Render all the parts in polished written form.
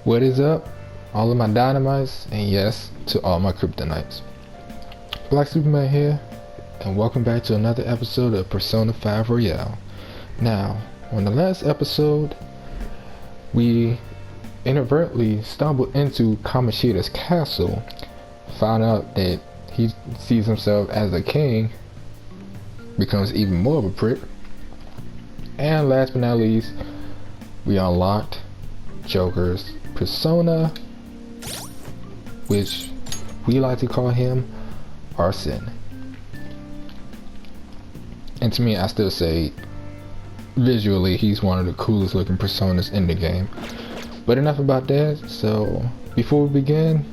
What is up, all of my dynamites, and yes, to all my kryptonites. Black Superman here, and welcome back to another episode of Persona 5 Royale. Now, on the last episode, we inadvertently stumbled into Kamoshida's castle, found out that he sees himself as a king, becomes even more of a prick, and last but not least, we unlocked Joker's persona, which we like to call him Arsene. And to me, I still say visually he's one of the coolest looking personas in the game. But enough about that. So before we begin,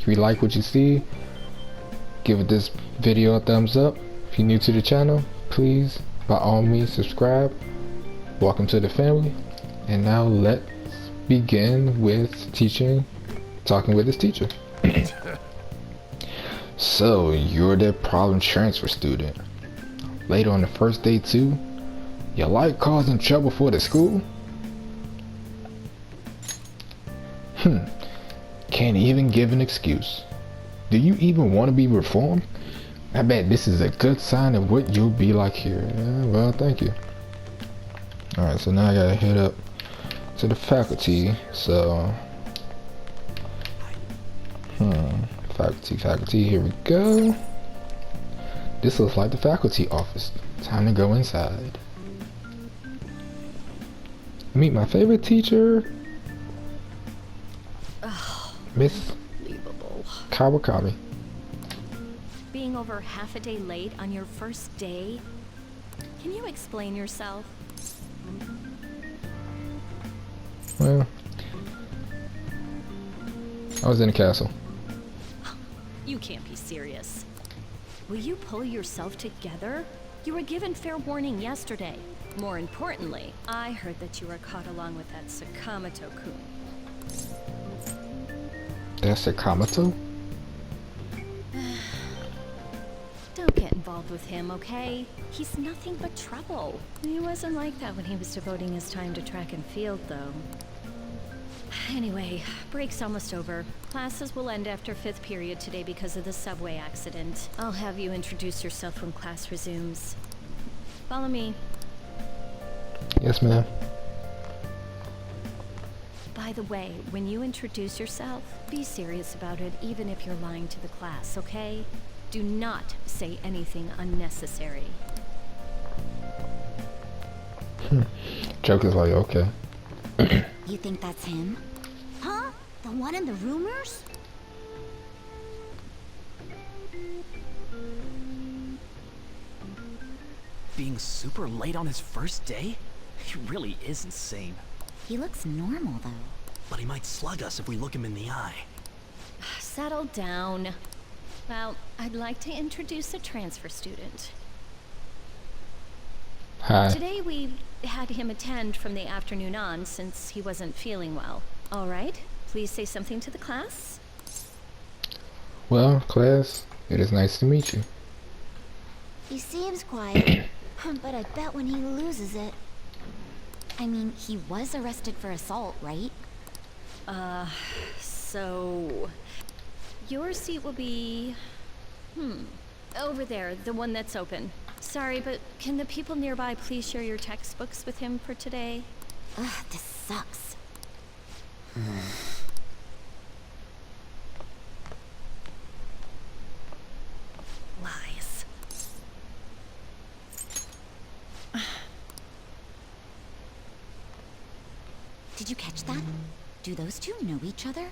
if you like what you see, give this video a thumbs up. If you're new to the channel, please by all means subscribe. Welcome to the family. And now let's begin with talking with his teacher. So, you're that problem transfer student. Later on the first day too? You like causing trouble for the school? Can't even give an excuse. Do you even want to be reformed? I bet this is a good sign of what you'll be like here. Well, thank you. Alright, so now I gotta head up to the faculty. So faculty, here we go. This looks like the faculty office. Time to go inside. Meet my favorite teacher, Miss Kawakami. Being over half a day late on your first day? Can you explain yourself? Well, I was in the castle. You can't be serious. Will you pull yourself together? You were given fair warning yesterday. More importantly, I heard that you were caught along with that Sakamoto-kun. That's Sakamoto? Don't get involved with him, okay? He's nothing but trouble. He wasn't like that when he was devoting his time to track and field, though. Anyway, break's almost over. Classes will end after 5th period today because of the subway accident. I'll have you introduce yourself when class resumes. Follow me. Yes, ma'am. By the way, when you introduce yourself, be serious about it even if you're lying to the class, okay? Do not say anything unnecessary. Joker's like, okay. You think that's him? Huh? The one in the rumors? Being super late on his first day? He really is insane. He looks normal, though. But he might slug us if we look him in the eye. Settle down. Well, I'd like to introduce a transfer student. Hi. Today we had him attend from the afternoon on since he wasn't feeling well. All right, please say something to the class. Well, class, it is nice to meet you. He seems quiet, but I bet when he loses it... I mean, he was arrested for assault, right? So... Your seat will be... over there, the one that's open. Sorry, but can the people nearby please share your textbooks with him for today? Ugh, this sucks. Lies. Did you catch that? Do those two know each other?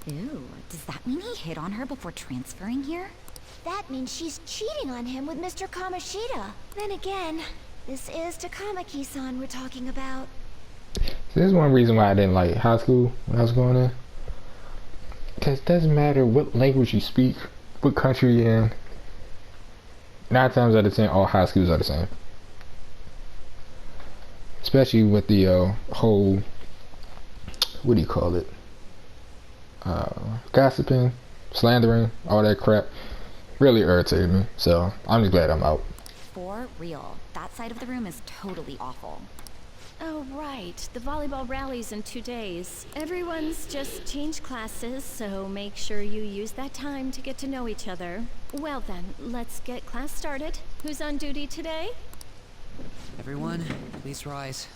Ew, does that mean he hit on her before transferring here? That means she's cheating on him with Mr. Kamoshida. Then again, this is Takamaki-san we're talking about. So this is one reason why I didn't like high school when I was going in. Because it doesn't matter what language you speak, what country you're in. 9 times out of 10, all high schools are the same. Especially with the whole, what do you call it? Gossiping, slandering, all that crap. Really irritated me. So I'm just glad I'm out. For real, that side of the room is totally awful. Oh, right. The volleyball rally's in 2 days. Everyone's just changed classes, so make sure you use that time to get to know each other. Well then, let's get class started. Who's on duty today? Everyone, please rise.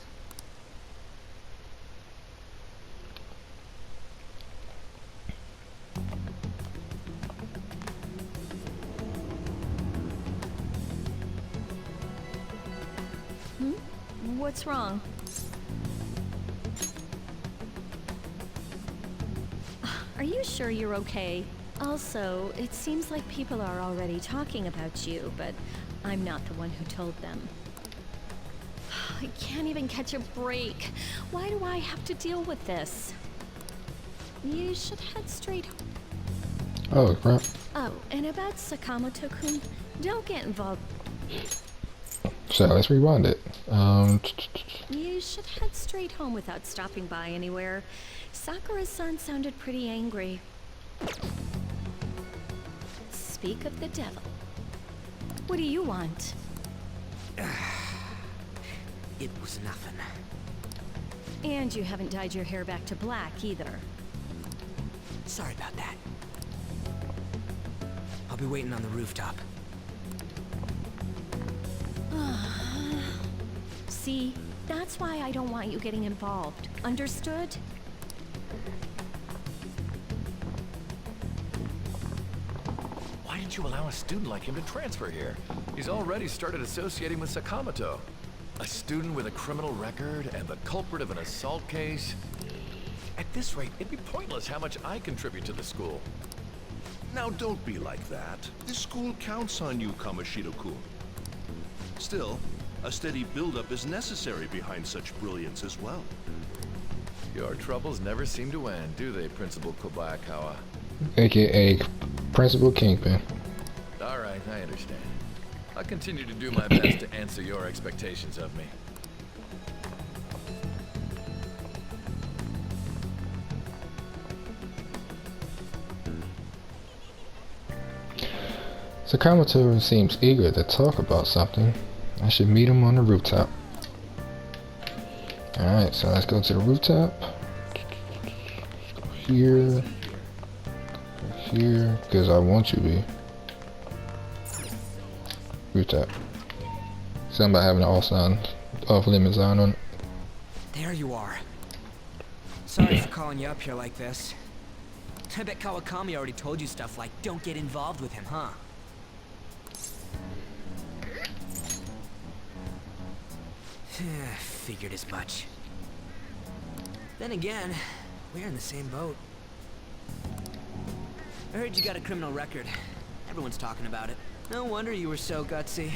What's wrong? Are you sure you're okay? Also, it seems like people are already talking about you, but I'm not the one who told them. I can't even catch a break. Why do I have to deal with this? You should head straight home. Oh, crap. Oh, and about Sakamoto-kun, don't get involved. So let's rewind it. You should head straight home without stopping by anywhere. Sakura-san sounded pretty angry. Speak of the devil. What do you want? It was nothing. And you haven't dyed your hair back to black either. Sorry about that. I'll be waiting on the rooftop. See, that's why I don't want you getting involved. Understood? Why didn't you allow a student like him to transfer here? He's already started associating with Sakamoto. A student with a criminal record and the culprit of an assault case. At this rate, it'd be pointless how much I contribute to the school. Now don't be like that. This school counts on you, Kamoshida-kun. Still, a steady build-up is necessary behind such brilliance as well. Your troubles never seem to end, do they, Principal Kobayakawa? AKA Principal Kingpin. Alright, I understand. I'll continue to do my best to answer your expectations of me. Sakamoto seems eager to talk about something. I should meet him on the rooftop. Alright, so let's go to the rooftop. Let's go here. Here, because I want you to be. Rooftop. Somebody having an off-limits sign on it. There you are. Sorry for calling you up here like this. I bet Kawakami already told you stuff like, don't get involved with him, huh? Figured as much. Then again, we're in the same boat. I heard you got a criminal record. Everyone's talking about it. No wonder you were so gutsy.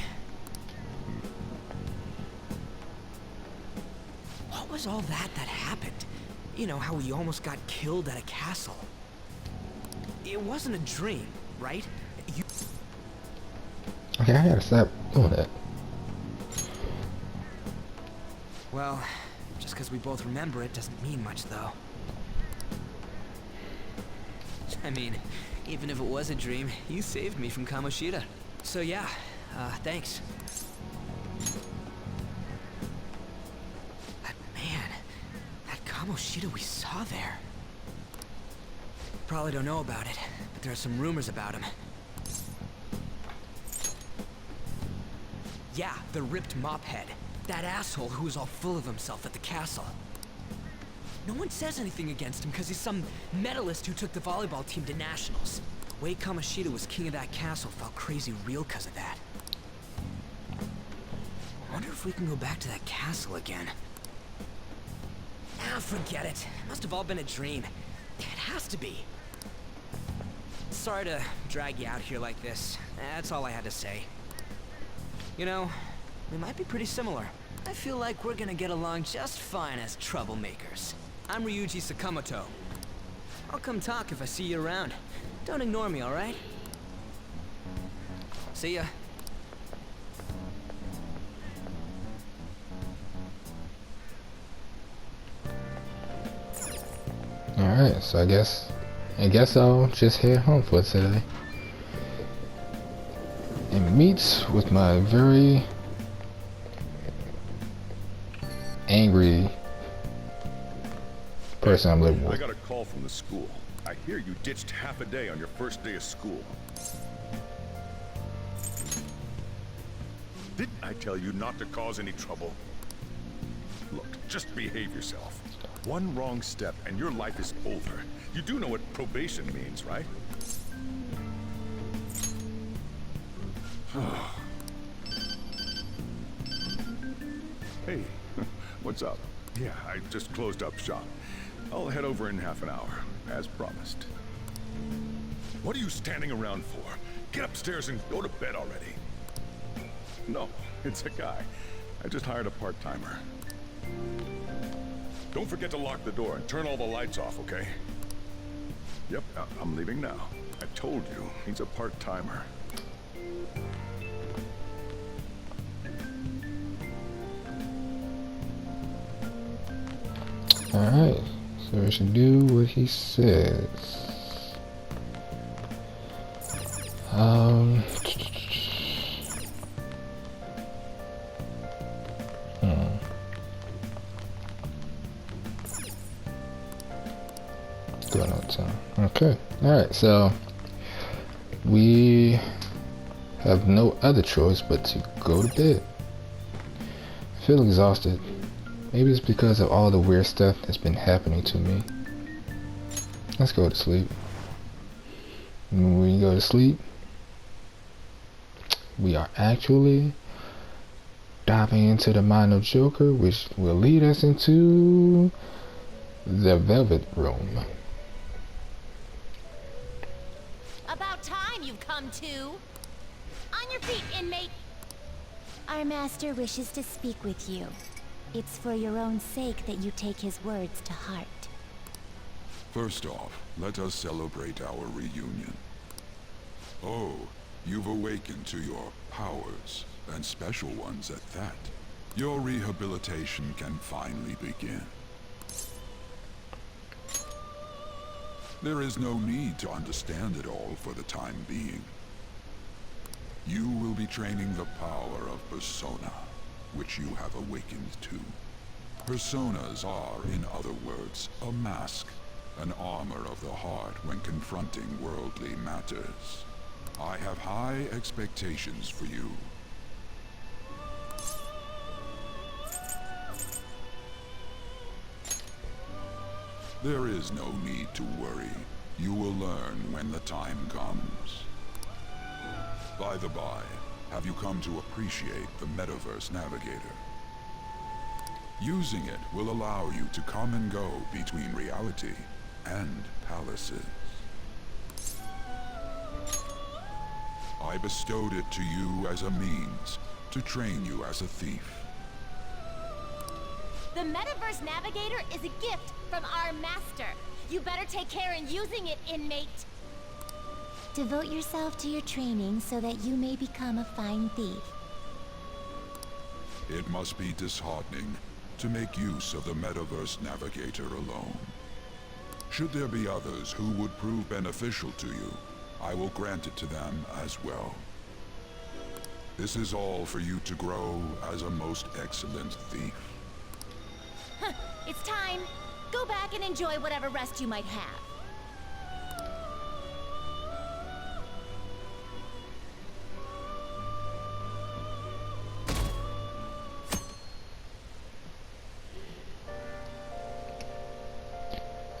What was all that happened? You know, how we almost got killed at a castle. It wasn't a dream, right? You... Okay, I gotta stop doing that. Well, just because we both remember it doesn't mean much, though. I mean, even if it was a dream, you saved me from Kamoshida. So yeah, thanks. But man, that Kamoshida we saw there. Probably don't know about it, but there are some rumors about him. Yeah, the ripped mop head. That asshole who was all full of himself at the castle. No one says anything against him because he's some medalist who took the volleyball team to nationals. Way Kamoshida was king of that castle felt crazy real because of that. I wonder if we can go back to that castle again. Ah, forget it. It must have all been a dream. It has to be. Sorry to drag you out here like this. That's all I had to say. You know, we might be pretty similar. I feel like we're gonna get along just fine as troublemakers. I'm Ryuji Sakamoto. I'll come talk if I see you around. Don't ignore me, alright? See ya. Alright, so I guess I'll just head home for today. And meet with my very angry person I'm living I with. got a call from the school. I hear you ditched half a day on your first day of school. Didn't I tell you not to cause any trouble? Look, just behave yourself. One wrong step and your life is over. You do know what probation means, right? Hey, what's up? Yeah, I just closed up shop. I'll head over in half an hour, as promised. What are you standing around for? Get upstairs and go to bed already. No, it's a guy. I just hired a part-timer. Don't forget to lock the door and turn all the lights off, okay? Yep, I'm leaving now. I told you, he's a part-timer. Alright, so we should do what he says. Going on time. Okay, alright, so we have no other choice but to go to bed. I feel exhausted. Maybe it's because of all the weird stuff that's been happening to me. Let's go to sleep. When we go to sleep, we are actually diving into the mind of Joker, which will lead us into the Velvet Room. About time you've come to. On your feet, inmate. Our master wishes to speak with you. It's for your own sake that you take his words to heart. First off, let us celebrate our reunion. Oh, you've awakened to your powers, and special ones at that. Your rehabilitation can finally begin. There is no need to understand it all for the time being. You will be training the power of persona, which you have awakened to. Personas are, in other words, a mask, an armor of the heart when confronting worldly matters. I have high expectations for you. There is no need to worry. You will learn when the time comes. By the by, have you come to appreciate the Metaverse Navigator? Using it will allow you to come and go between reality and palaces. I bestowed it to you as a means to train you as a thief. The Metaverse Navigator is a gift from our master. You better take care in using it, inmate. Devote yourself to your training so that you may become a fine thief. It must be disheartening to make use of the Metaverse Navigator alone. Should there be others who would prove beneficial to you, I will grant it to them as well. This is all for you to grow as a most excellent thief. It's time. Go back and enjoy whatever rest you might have.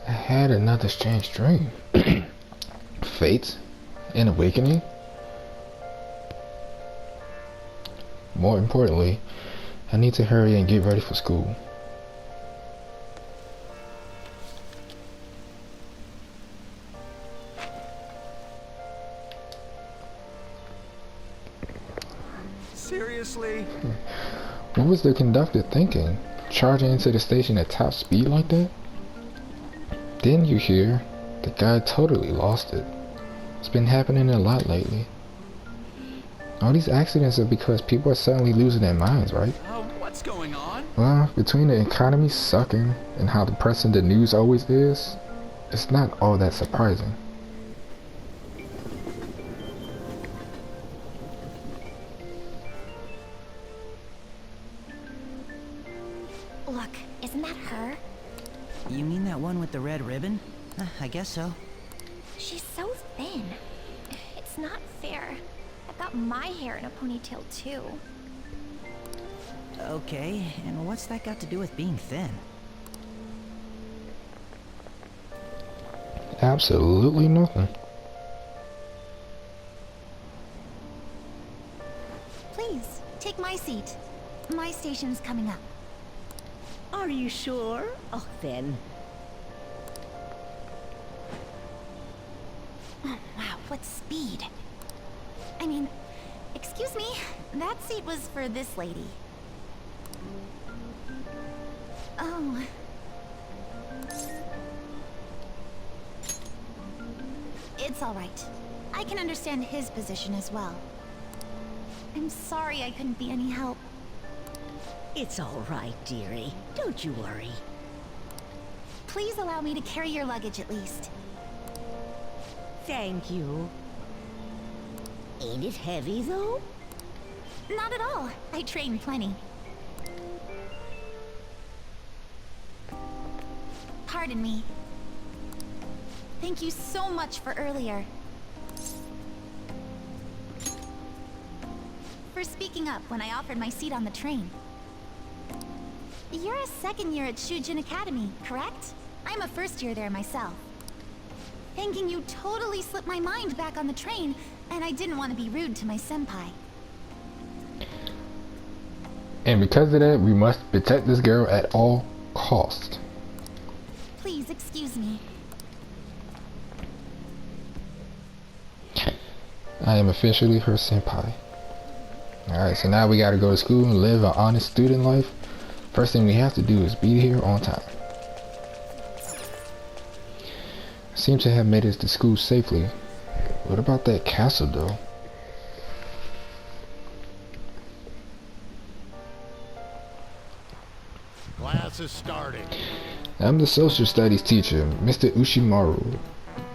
I had another strange dream. Fate? An awakening? More importantly, I need to hurry and get ready for school. Seriously? What was the conductor thinking? Charging into the station at top speed like that? Didn't you hear? The guy totally lost it. It's been happening a lot lately. All these accidents are because people are suddenly losing their minds, right? What's going on? Well, between the economy sucking and how depressing the news always is, it's not all that surprising. Look, isn't that her? You mean that one with the red ribbon? I guess so. She's so thin. It's not fair. I've got my hair in a ponytail too. Okay, and what's that got to do with being thin? Absolutely nothing. Please, take my seat. My station's coming up. Are you sure? Oh, then. Oh, wow, what speed. I mean, excuse me, that seat was for this lady. Oh. It's all right. I can understand his position as well. I'm sorry I couldn't be any help. It's all right, dearie. Don't you worry. Please allow me to carry your luggage at least. Thank you. Ain't it heavy, though? Not at all. I train plenty. Pardon me. Thank you so much for earlier. For speaking up when I offered my seat on the train. You're a second year at Shujin Academy, correct? I'm a first year there myself. Thanking you totally slipped my mind back on the train, and I didn't want to be rude to my senpai. And because of that, we must protect this girl at all costs. Please excuse me. I am officially her senpai. Alright, so now we gotta go to school and live an honest student life. First thing we have to do is be here on time. Seem to have made it to school safely. What about that castle though? Class is starting. I'm the social studies teacher, Mr. Ushimaru.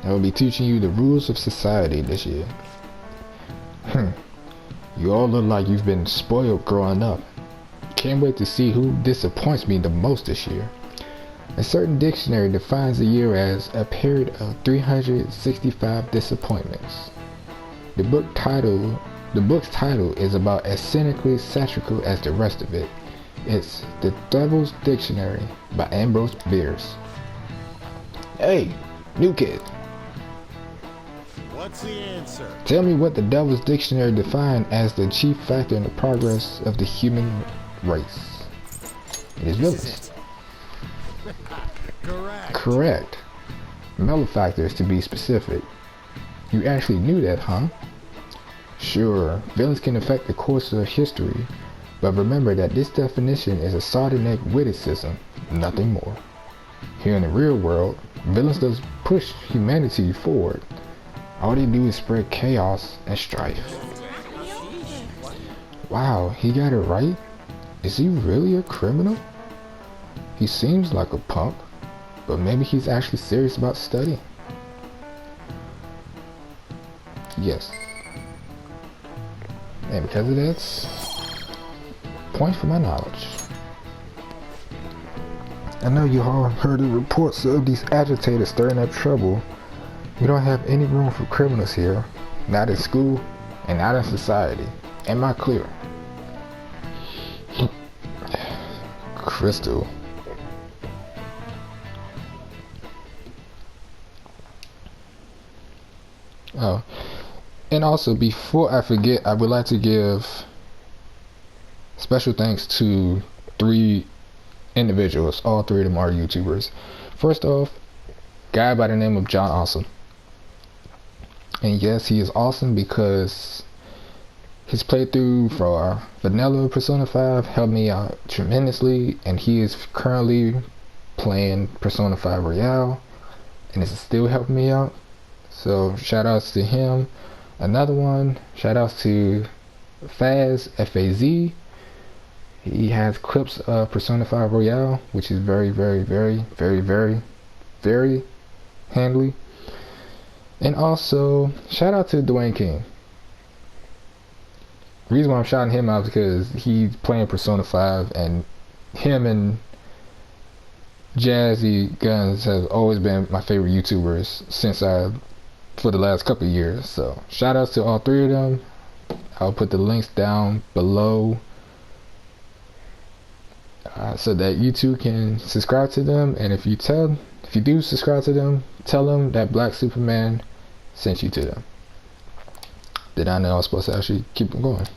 I will be teaching you the rules of society this year. You all look like you've been spoiled growing up. Can't wait to see who disappoints me the most this year. A certain dictionary defines a year as a period of 365 disappointments. The book's title is about as cynically satirical as the rest of it. It's The Devil's Dictionary by Ambrose Bierce. Hey, new kid. What's the answer? Tell me what the Devil's Dictionary defined as the chief factor in the progress of the human race. It is villains. Correct. Correct. Malefactors to be specific. You actually knew that, huh? Sure, villains can affect the course of history, but remember that this definition is a sardonic witticism, nothing more. Here in the real world, villains just push humanity forward. All they do is spread chaos and strife. Wow, he got it right? Is he really a criminal? He seems like a punk, but maybe he's actually serious about studying. Yes. And because of that, points for my knowledge. I know you all heard the reports of these agitators stirring up trouble. We don't have any room for criminals here, not in school and not in society. Am I clear? Crystal. Oh, and also before I forget, I would like to give special thanks to 3 individuals. All 3 of them are YouTubers. First off, guy by the name of Johneawesome. And yes, he is awesome because his playthrough for vanilla Persona 5 helped me out tremendously, and he is currently playing Persona 5 Royale, and it's still helping me out. So shout outs to him. Another one, shout outs to Faz, F-A-Z. He has clips of Persona 5 Royale, which is very, very, very, very, very, very handily. And also, shout out to Dwayne Kyng. The reason why I'm shouting him out is because he's playing Persona 5, and him and Jazzy Guns has always been my favorite YouTubers for the last couple of years. So shout outs to all three of them. I'll put the links down below so that you too can subscribe to them. And if you do subscribe to them, tell them that Black Superman sent you to them. Did I know I was supposed to actually keep them going?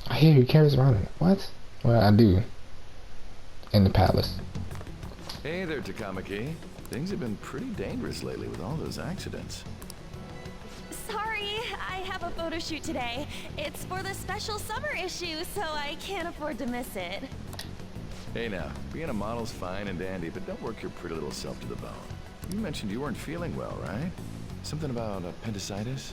I hear he carries around what? Well, I do. In the palace. Hey there, Takamaki. Things have been pretty dangerous lately with all those accidents. Sorry, I have a photo shoot today. It's for the special summer issue, so I can't afford to miss it. Hey now, being a model's fine and dandy, but don't work your pretty little self to the bone. You mentioned you weren't feeling well, right? Something about appendicitis?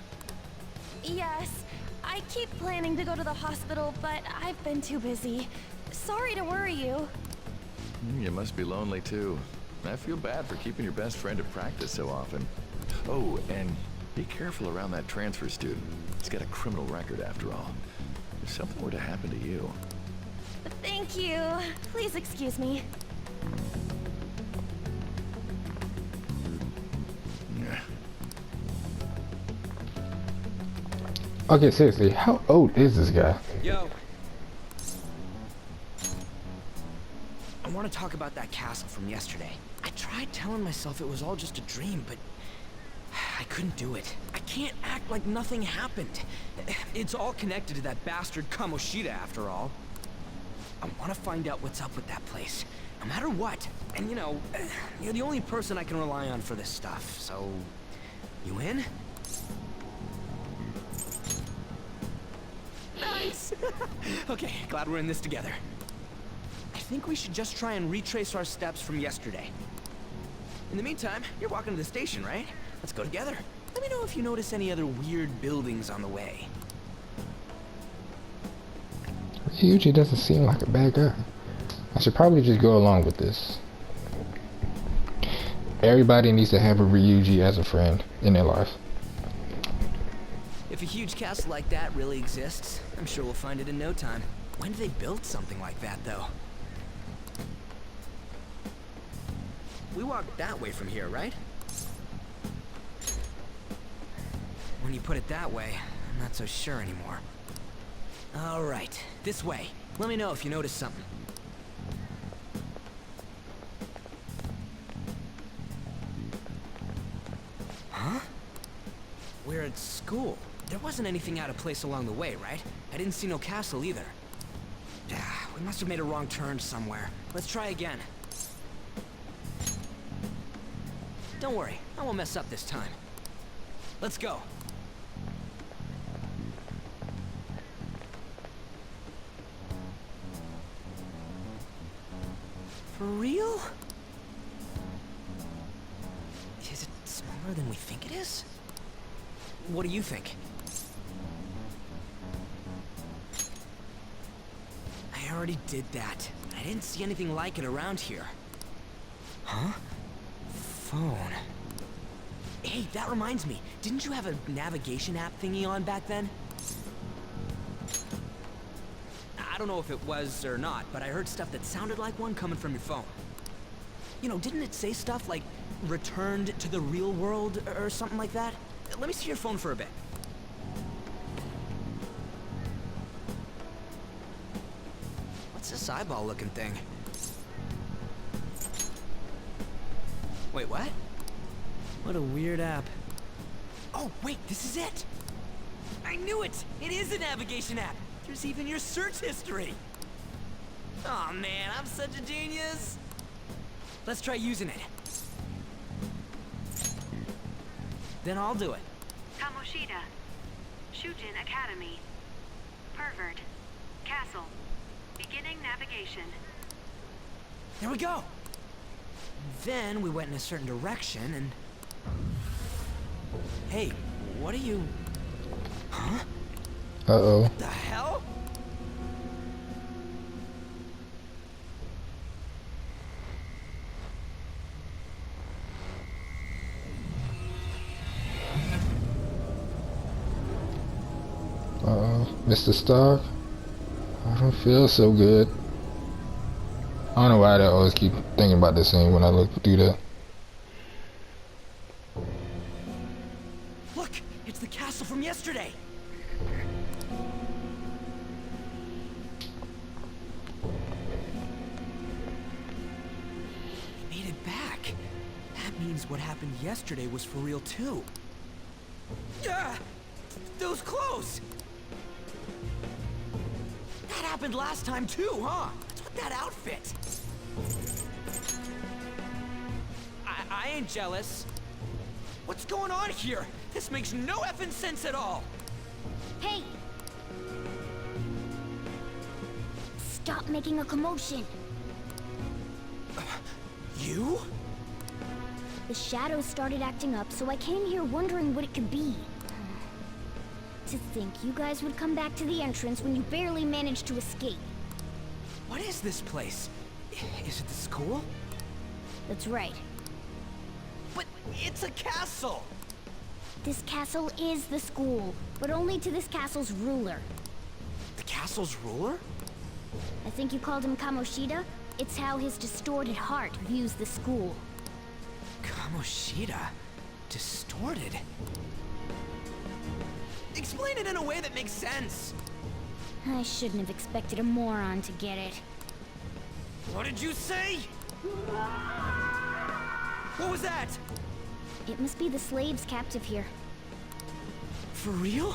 Yes, I keep planning to go to the hospital, but I've been too busy. Sorry to worry you. You must be lonely too. I feel bad for keeping your best friend at practice so often. Oh, and be careful around that transfer student. He's got a criminal record after all. If something were to happen to you... Thank you. Please excuse me. Yeah. Okay, seriously, how old is this guy? Yo. I want to talk about that castle from yesterday. I tried telling myself it was all just a dream, but I couldn't do it. I can't act like nothing happened. It's all connected to that bastard Kamoshida after all. I want to find out what's up with that place, no matter what. And you know, you're the only person I can rely on for this stuff, so... You in? Nice! Okay, glad we're in this together. I think we should just try and retrace our steps from yesterday. In the meantime, you're walking to the station, right? Let's go together. Let me know if you notice any other weird buildings on the way. Ryuji doesn't seem like a bad guy. I should probably just go along with this. Everybody needs to have a Ryuji as a friend in their life. If a huge castle like that really exists, I'm sure we'll find it in no time. When did they build something like that, though? We walked that way from here, right? When you put it that way, I'm not so sure anymore. All right, this way. Let me know if you notice something. Huh? We're at school. There wasn't anything out of place along the way, right? I didn't see no castle either. We must have made a wrong turn somewhere. Let's try again. Don't worry, I won't mess up this time. Let's go. For real? Is it smaller than we think it is? What do you think? I already did that. I didn't see anything like it around here. Huh? Phone. Hey, that reminds me. Didn't you have a navigation app thingy on back then? I don't know if it was or not, but I heard stuff that sounded like one coming from your phone. You know, didn't it say stuff like returned to the real world or something like that? Let me see your phone for a bit. What's this eyeball-looking thing? Wait, what? What a weird app. Oh, wait, this is it! I knew it! It is a navigation app! There's even your search history! Aw, man, I'm such a genius! Let's try using it. Then I'll do it. Kamoshida. Shujin Academy. Pervert. Castle. Beginning navigation. There we go! Then we went in a certain direction and... Hey, what are you... Huh? Uh-oh. What the hell? Uh-oh. Mr. Stark? I don't feel so good. I don't know why I always keep thinking about this scene when I look through that. Look, it's the castle from yesterday. We made it back. That means what happened yesterday was for real too. Yeah, those clothes. That happened last time too, huh? What's with that outfit? I ain't jealous. What's going on here? This makes no effing sense at all. Hey! Stop making a commotion. You? The shadows started acting up, so I came here wondering what it could be. To think you guys would come back to the entrance when you barely managed to escape. What is this place? Is it the school? That's right. But it's a castle! This castle is the school, but only to this castle's ruler. The castle's ruler? I think you called him Kamoshida? It's how his distorted heart views the school. Kamoshida? Distorted? Explain it in a way that makes sense! I shouldn't have expected a moron to get it. What did you say? What was that? It must be the slaves captive here. For real?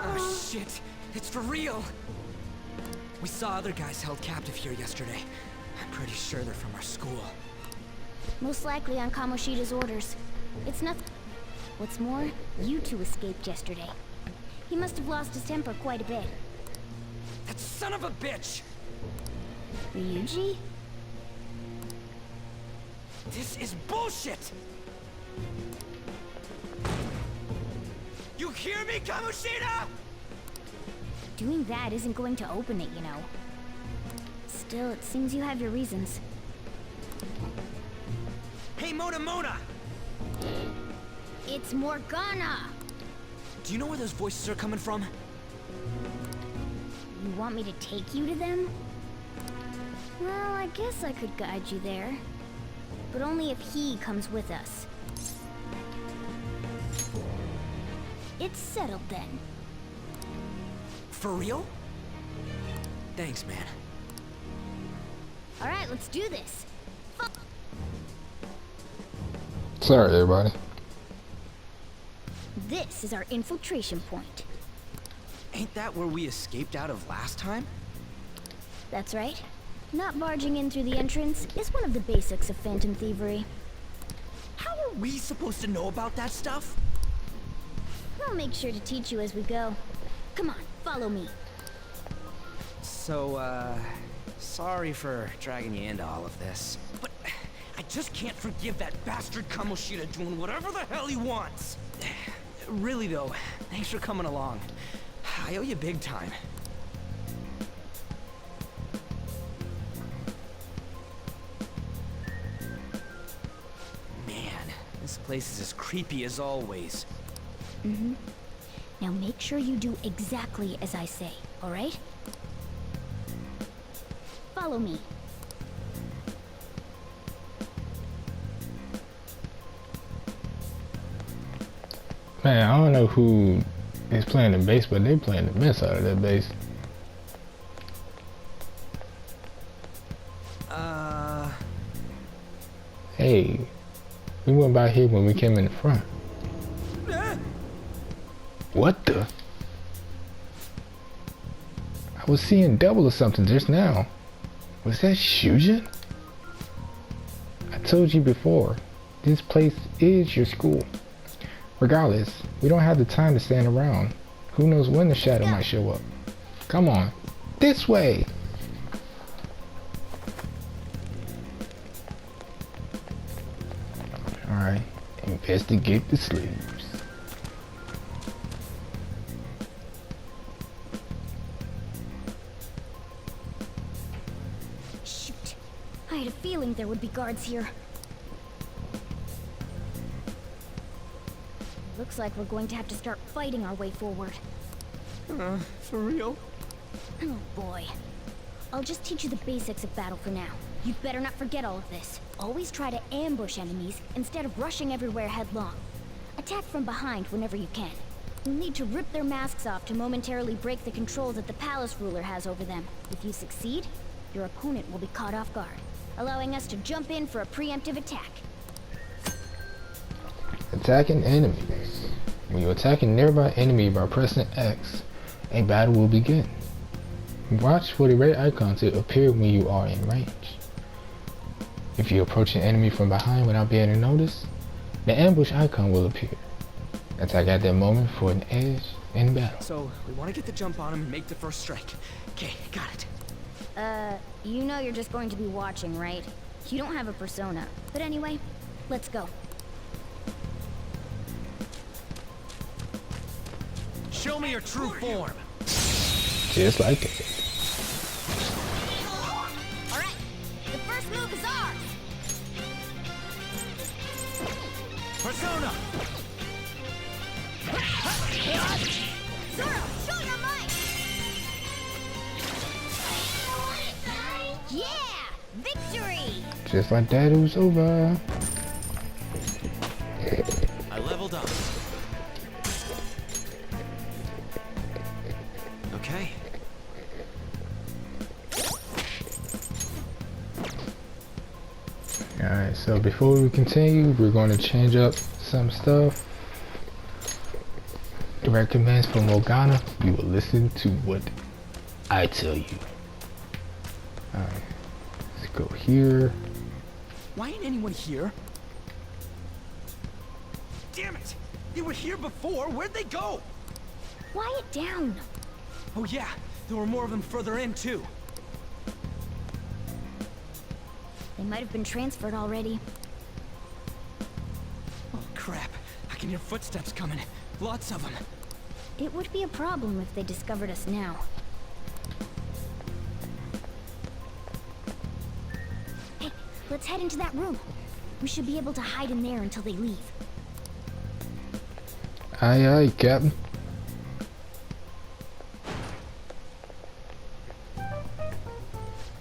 Oh shit, it's for real! We saw other guys held captive here yesterday. I'm pretty sure they're from our school. Most likely on Kamoshida's orders. It's nothing. What's more, you two escaped yesterday. He must have lost his temper quite a bit. That son of a bitch! Ryuji? This is bullshit! You hear me, Kamoshida?! Doing that isn't going to open it, you know. Still, it seems you have your reasons. Hey, Mona! It's Morgana! Do you know where those voices are coming from? You want me to take you to them? Well, I guess I could guide you there. But only if he comes with us. It's settled then. For real? Thanks, man. Alright, let's do this. Sorry, everybody. This is our infiltration point. Ain't that where we escaped out of last time? That's right. Not barging in through the entrance is one of the basics of phantom thievery. How are we supposed to know about that stuff? I'll make sure to teach you as we go. Come on, follow me. So, sorry for dragging you into all of this. But I just can't forgive that bastard Kamoshida doing whatever the hell he wants. Really though, thanks for coming along. I owe you big time. Man, this place is as creepy as always. Mm-hmm. Now make sure you do exactly as I say, alright? Follow me. Man, I don't know who is playing the bass, but they playing the mess out of that bass. Hey, we went by here when we came in the front. What the? I was seeing double or something just now. Was that Shujin? I told you before, this place is your school. Regardless, we don't have the time to stand around. Who knows when the shadow might show up. Come on, this way! Alright, investigate the sleeves. Shoot. I had a feeling there would be guards here. Looks like we're going to have to start fighting our way forward. For real? Oh boy. I'll just teach you the basics of battle for now. You'd better not forget all of this. Always try to ambush enemies instead of rushing everywhere headlong. Attack from behind whenever you can. You'll need to rip their masks off to momentarily break the control that the palace ruler has over them. If you succeed, your opponent will be caught off guard, allowing us to jump in for a preemptive attack. Attacking enemies. When you attack a nearby enemy by pressing X, a battle will begin. Watch for the red icon to appear when you are in range. If you approach an enemy from behind without being noticed, the ambush icon will appear. Attack at that moment for an edge in battle. So, we want to get the jump on him and make the first strike. Okay, got it. You know you're just going to be watching, right? You don't have a persona. But anyway, let's go. Show me your true form. Just like that. Alright, the first move is ours! Persona! Zoro, show your might! Yeah! Victory! Just like that, it was over. I leveled up. Okay. Alright, so before we continue, we're going to change up some stuff. Direct commands from Morgana. You will listen to what I tell you. Alright, let's go here. Why ain't anyone here? Damn it! They were here before. Where'd they go? Quiet down. Oh yeah, there were more of them further in too. They might have been transferred already. Oh crap! I can hear footsteps coming. Lots of them. It would be a problem if they discovered us now. Hey, let's head into that room. We should be able to hide in there until they leave. Aye, aye, Captain.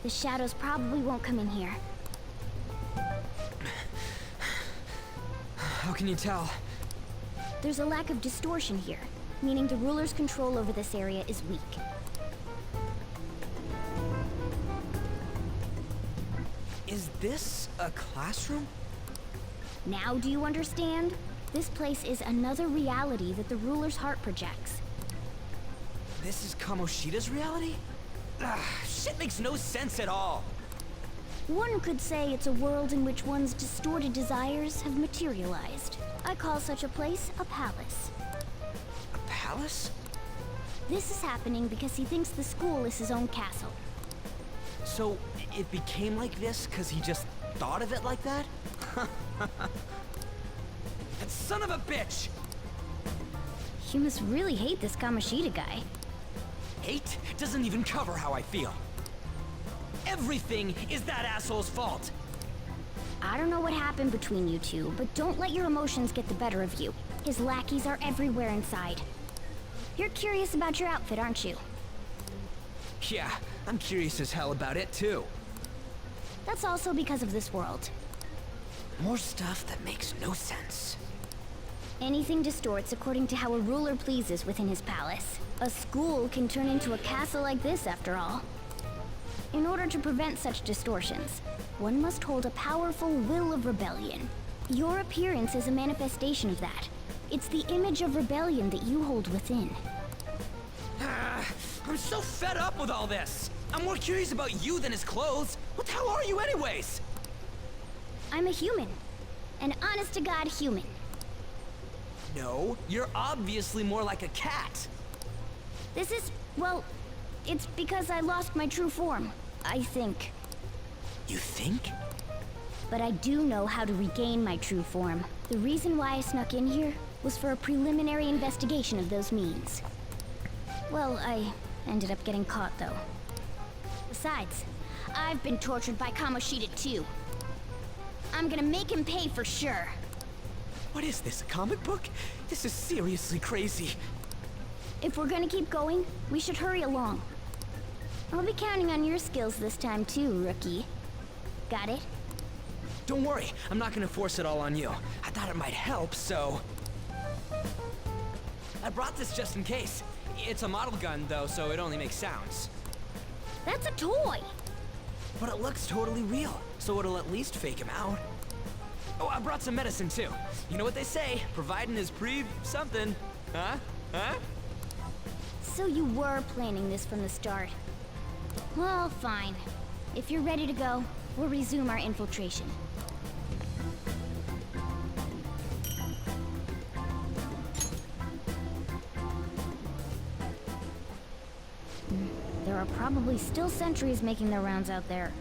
The shadows probably won't come in here. How can you tell? There's a lack of distortion here, meaning the ruler's control over this area is weak. Is this a classroom? Now do you understand? This place is another reality that the ruler's heart projects. This is Kamoshida's reality? Shit makes no sense at all. One could say it's a world in which one's distorted desires have materialized. I call such a place a palace. A palace? This is happening because he thinks the school is his own castle. So, it became like this because he just thought of it like that? That son of a bitch! You must really hate this Kamoshida guy. Hate doesn't even cover how I feel. Everything is that asshole's fault! I don't know what happened between you two, but don't let your emotions get the better of you. His lackeys are everywhere inside. You're curious about your outfit, aren't you? Yeah, I'm curious as hell about it too. That's also because of this world. More stuff that makes no sense. Anything distorts according to how a ruler pleases within his palace. A school can turn into a castle like this, after all. In order to prevent such distortions, one must hold a powerful will of rebellion. Your appearance is a manifestation of that. It's the image of rebellion that you hold within. I'm so fed up with all this! I'm more curious about you than his clothes! What the hell are you anyways? I'm a human. An honest-to-God human. No, you're obviously more like a cat. This is, well, it's because I lost my true form, I think. You think? But I do know how to regain my true form. The reason why I snuck in here was for a preliminary investigation of those means. Well, I ended up getting caught, though. Besides, I've been tortured by Kamoshida too. I'm gonna make him pay for sure. What is this, a comic book? This is seriously crazy. If we're gonna keep going, we should hurry along. I'll be counting on your skills this time too, rookie. Got it? Don't worry, I'm not gonna force it all on you. I thought it might help, so... I brought this just in case. It's a model gun, though, so it only makes sounds. That's a toy! But it looks totally real, so it'll at least fake him out. Oh, I brought some medicine, too. You know what they say, providing is something. Huh? Huh? So you were planning this from the start. Well, fine. If you're ready to go, we'll resume our infiltration. There are probably still sentries making their rounds out there.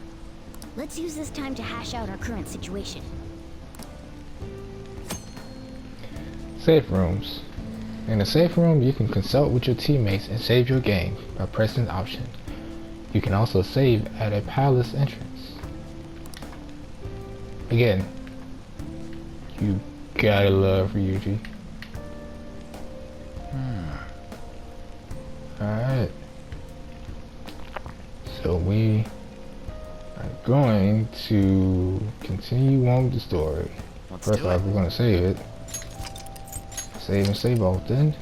Let's use this time to hash out our current situation. Safe rooms. In a safe room, you can consult with your teammates and save your game by pressing the option. You can also save at a palace entrance. Again, you gotta love Ryuji. Alright. So we are going to continue on with the story. First off, we're going to save it. Save and save all then.